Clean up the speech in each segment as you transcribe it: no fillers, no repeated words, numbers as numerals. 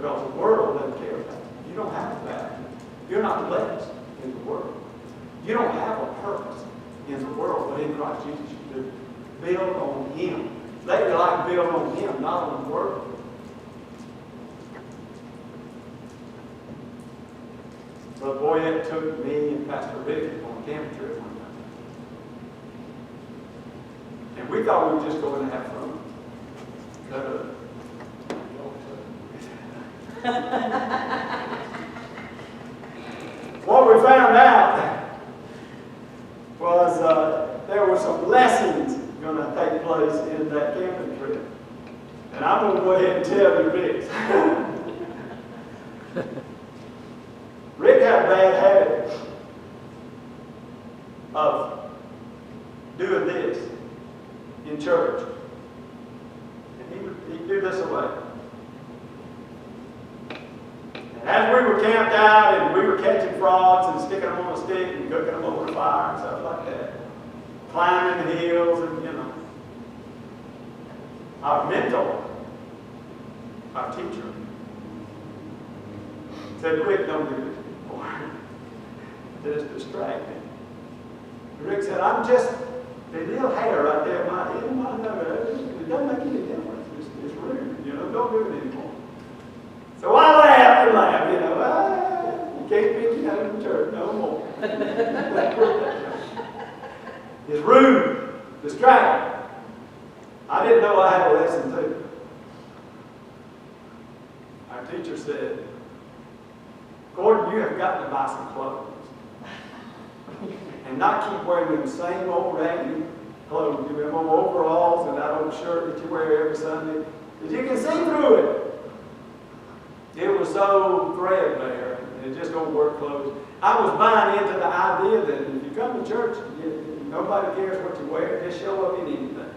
Because the world doesn't care about you. You don't have that. You're not blessed in the world. You don't have a purpose in the world, but in Christ Jesus you do. Build on Him. Let your life build on Him, not on the world. Brother Boyette took me and Pastor Rick on a camping trip one time. And we thought we were just going to have fun. What we found out was there were some lessons going to take place in that camping trip. And I'm going to go ahead and tell you this. Rick had a bad habit of doing this in church. And he'd do this away. And as we were camped out and we were catching frogs and sticking them on a stick and cooking them over the fire and stuff like that, climbing the hills and, our mentor, our teacher, said, Rick, don't do this anymore. It's distracting. Rick said, I'm just, the little hair right there in my head, it doesn't make any difference. It's rude, don't do it anymore. So I laughed and laughed, you can't pick me out of the church no more. It's rude, distracting. I didn't know I had a lesson too. Our teacher said, Gordon, you have got to buy some clothes. And not keep wearing them same old raggedy clothes. You have overalls and that old shirt that you wear every Sunday. Because you can see through it. It was so threadbare. And it just don't work clothes. I was buying into the idea that if you come to church, nobody cares what you wear. Just show up in anything.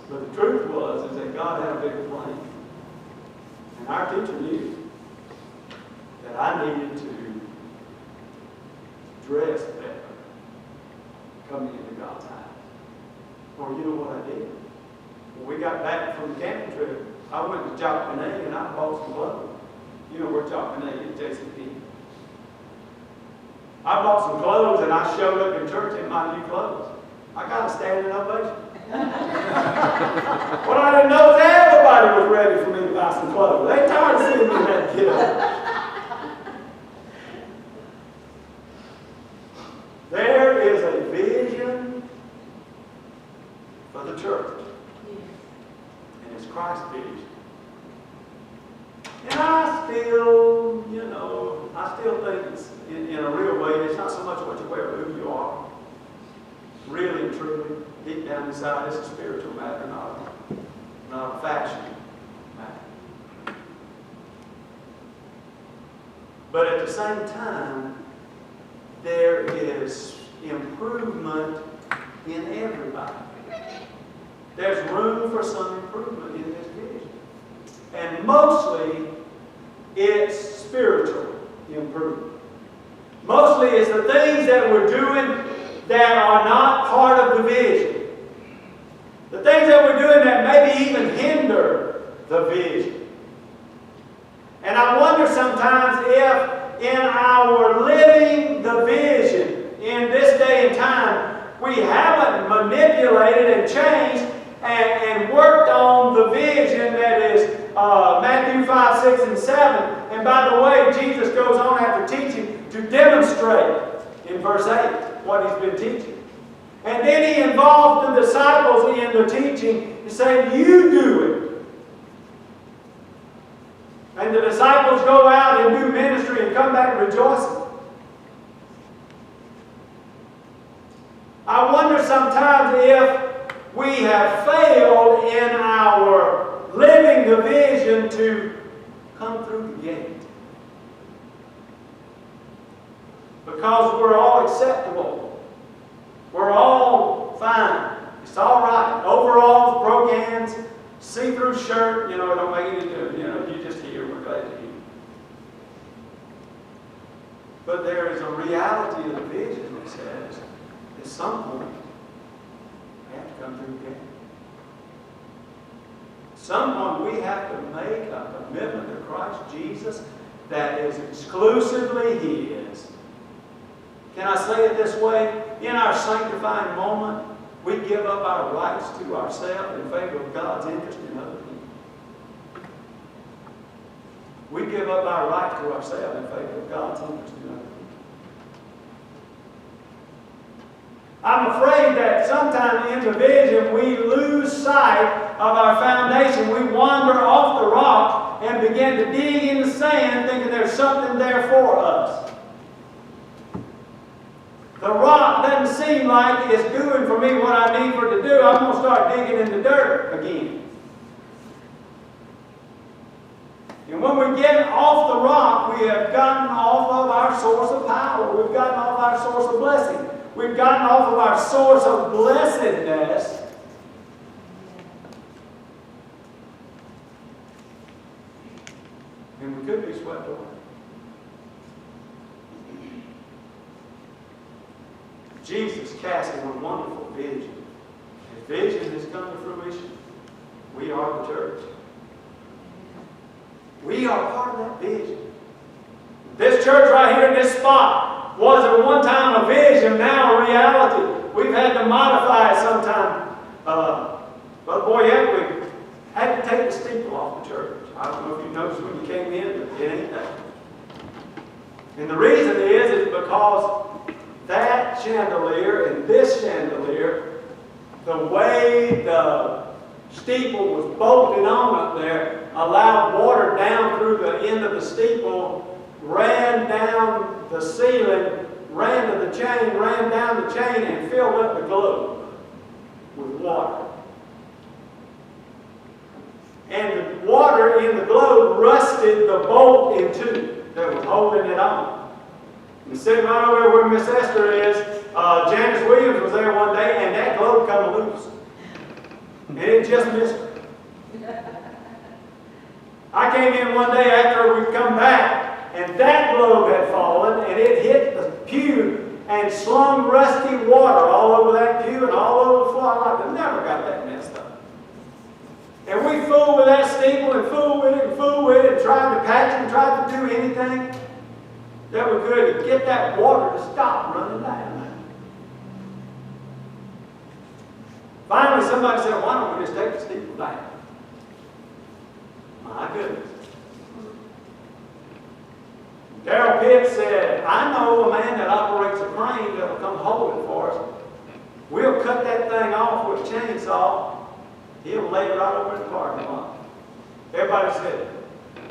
But the truth is that God had a bigger plan. And our teacher knew that I needed to dress better coming into God's house. Or you know what I did? When we got back from the camping trip, I went to Jock and I bought some clothes. You know where Jock and is, JCP. I bought some clothes and I showed up in church in my new clothes. I got a standing ovation. What I didn't know is everybody was ready for me to buy some clothes. They tired of seeing me in that kid. There is a vision for the church. And it's Christ's vision. And I still think it's, in a real way, it's not so much what you wear, but who you are. Really and truly, deep down inside, it's a spiritual matter, not a fashion matter. But at the same time, there is improvement in everybody. There's room for some improvement in this vision. And mostly, it's spiritual improvement. Mostly, it's the things that we're doing that are not part of the vision. The things that we're doing that maybe even hinder the vision. And I wonder sometimes if in our living the vision in this day and time, we haven't manipulated and changed and worked on the vision that is Matthew 5, 6, and 7. And by the way, Jesus goes on after teaching to demonstrate in verse 8 what He's been teaching. And then He involved the disciples in the teaching. He said, you do it. And the disciples go out and do ministry and come back rejoicing. I wonder sometimes if we have failed in our living the vision to come through the gate. Because we're all acceptable. We're all fine. It's all right. Overalls, brogans, see-through shirt, it don't make any difference. You're just here. We're glad you're here. But there is a reality of the vision that says, at some point, we have to come through the gate. some point we have to make a commitment to Christ Jesus that is exclusively His. Can I say it this way? In our sanctifying moment, we give up our rights to ourselves in favor of God's interest in other people. We give up our right to ourselves in favor of God's interest in other people. I'm afraid that sometimes in the vision we lose sight of our foundation. We wander off the rock and begin to dig in the sand thinking there's something there for us. The rock doesn't seem like it's doing for me what I need for it to do. I'm going to start digging in the dirt again. And when we get off the rock, we have gotten off of our source of power. We've gotten off our source of blessing. We've gotten off of our source of blessedness. And we could be swept away. Jesus cast a wonderful vision. His vision has come to fruition. We are the church. We are part of that vision. This church right here in this spot was at one time a vision, now a reality. We've had to modify it sometime. But boy, we had to take the steeple off the church. I don't know if you noticed when you came in, but it ain't that. And the reason is because that chandelier and this chandelier, the way the steeple was bolted on up there, allowed water down through the end of the steeple, ran down the ceiling, ran to the chain, ran down the chain, and filled up the globe with water. And the water in the globe rusted the bolt in two that was holding it on. And sitting right over there where Miss Esther is, Janice Williams was there one day, and that globe come loose. And it just missed her. I came in one day after we'd come back, and that globe had fallen, and it hit the pew and slung rusty water all over that pew and all over the floor. I never got that messed up. And we fooled with that steeple and fooled with it and fooled with it and tried to patch it and tried to do anything that we could to get that water to stop running down. Finally, somebody said, why don't we just take the steeple down? My goodness. Darrell Pitt said, I know a man that operates a crane that will come hold it for us. We'll cut that thing off with a chainsaw. He'll lay it right over in the parking lot. Everybody said,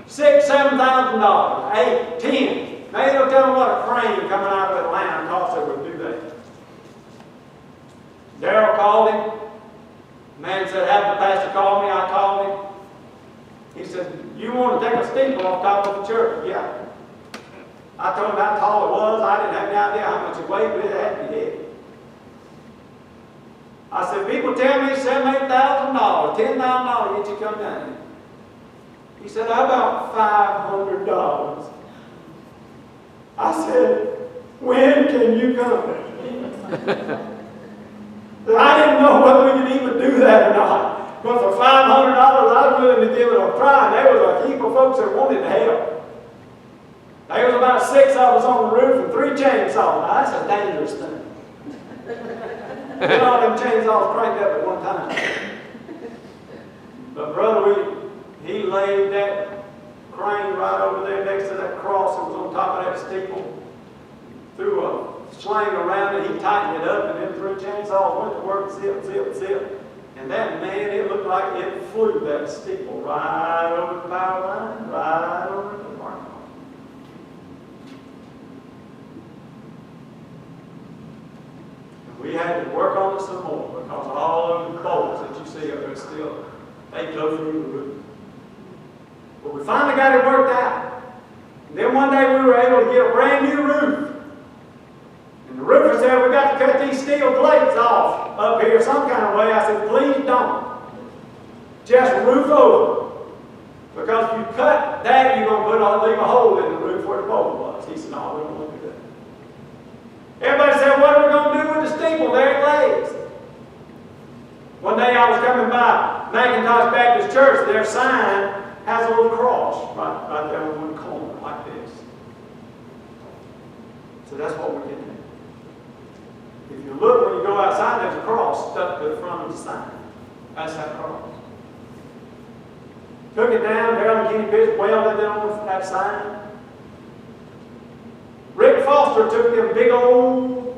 $6,000, $7,000, $8,000, $10,000. Now you don't tell them what a crane coming out of Atlanta cost that would do that. Darrell called him. The man said, have the pastor call me. I called him. He said, you want to take a steeple off top of the church? Yeah. I told him how tall it was. I didn't have any idea how much it weighed, but it had to be heavy. I said, people tell me $7,000, $8,000, $10,000 get you come down here. He said, how about $500? I said, when can you come? I didn't know whether we could even do that or not. But for $500, I was willing to give it a try. There was a heap of folks that wanted to help. There was about 6 of us on the roof and 3 chainsaws. Now, that's a dangerous thing. All them chainsaws cranked up at one time. But brother, he laid that crane right over there next to that cross that was on top of that steeple. Threw a sling around it, he tightened it up, and then 3 chainsaws went to work, zip, zip, zip. And that man, it looked like it flew that steeple right over the power line, right over the parking lot. We had to work on it some more because all of the bolts that you see up there still, they go through the roof. But we finally got it worked out. And then one day we were able to get a brand new roof. And the roofer said, we got to cut these steel plates off up here some kind of way. I said, please don't. Just roof over. Because if you cut that, you're going to leave a hole in the roof where the bolt was. He said, no, we don't want to do that. Everybody said, what are we going to do with the steeple? There it lays. One day I was coming by McIntosh Baptist Church, their sign has a little cross right there on one corner, like this. So that's what we can do. If you look when you go outside, there's a cross stuck to the front of the sign. That's that cross. Took it down, there on the guinea pigs, welded it on that sign. Rick Foster took them big old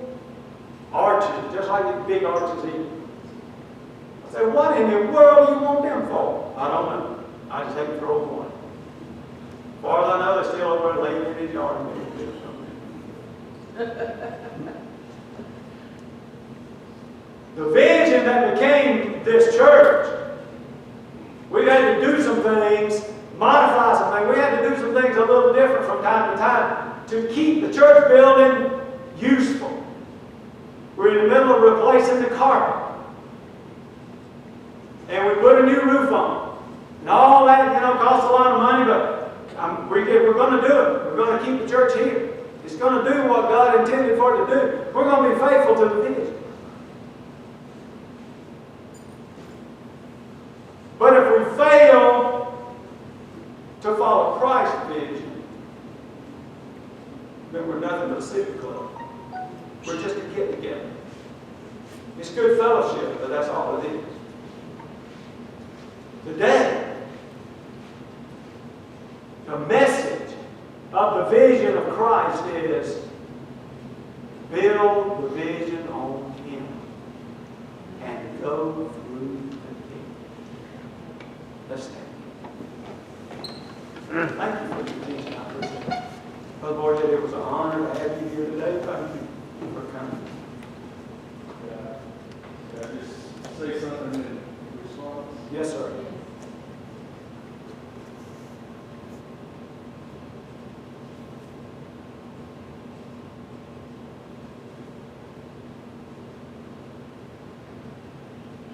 arches, just like these big arches here. I said, what in the world do you want them for? I don't know. I just had to throw them away. As far as I know, they're still over there laying in his yard. The vision that became this church, we had to do some things, modify some things. We had to do some things a little different from time to time to keep the church building useful. We're in the middle of replacing the carpet. And we put a new roof on. And all that, costs a lot of money, but we're going to do it. We're going to keep the church here. It's going to do what God intended for it to do. We're going to be faithful to the vision. But if we fail to follow Christ's vision, then we're nothing but a civic club. We're just a get-together. It's good fellowship, but that's all it is. Today, the message of the vision of Christ is build the vision on Him and go through the kingdom. Let's stand. Thank you for your attention. I appreciate it. Brother Lord, it was an honor to have you here today. Thank you for coming. Can I just say something in response? Yes, sir.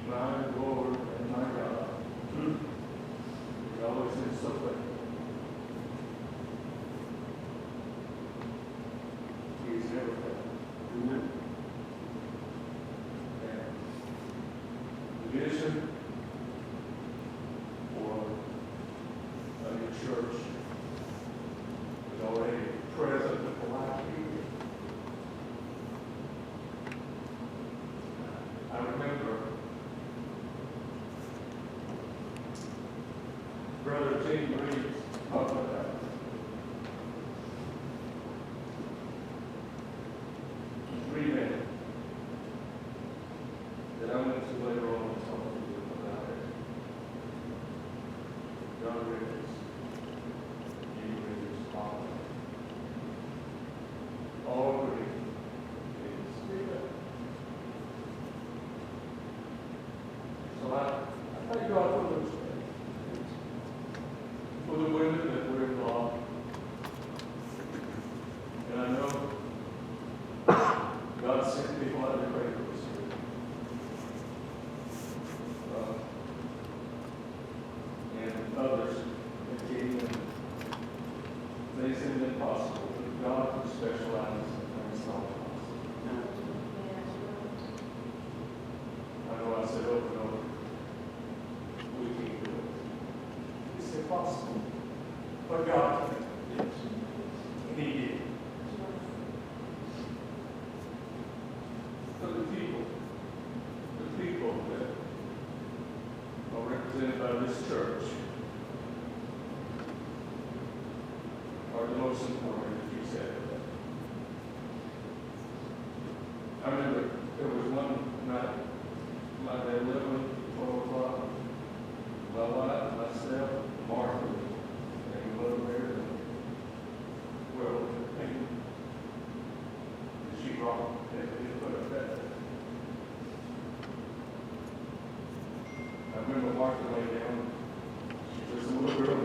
My Lord and my God, you always been so faithful. He has never failed. Amen. And the vision for your church is already present with the life here. I remember Brother Tim Reeves talked about three men that I went to later on and talked to you about it. John Rivers, Jimmy Rivers, father. All three is spirit. So I thank God for those things. For the women that were involved. And I know God sent people out to pray for us here. And others that came in. They seemed impossible, but God who specializes in things not possible. I know I said over and over, we can't do it. It's impossible. But God can. Yes. And He did. So the people that are represented by this church are the most important, as you said. I remember there was one night, like at 11, 12 o'clock, my wife, myself, Martha, and Mother Mary, well, and she brought that we put up that. I remember Martha lay down. She was a little girl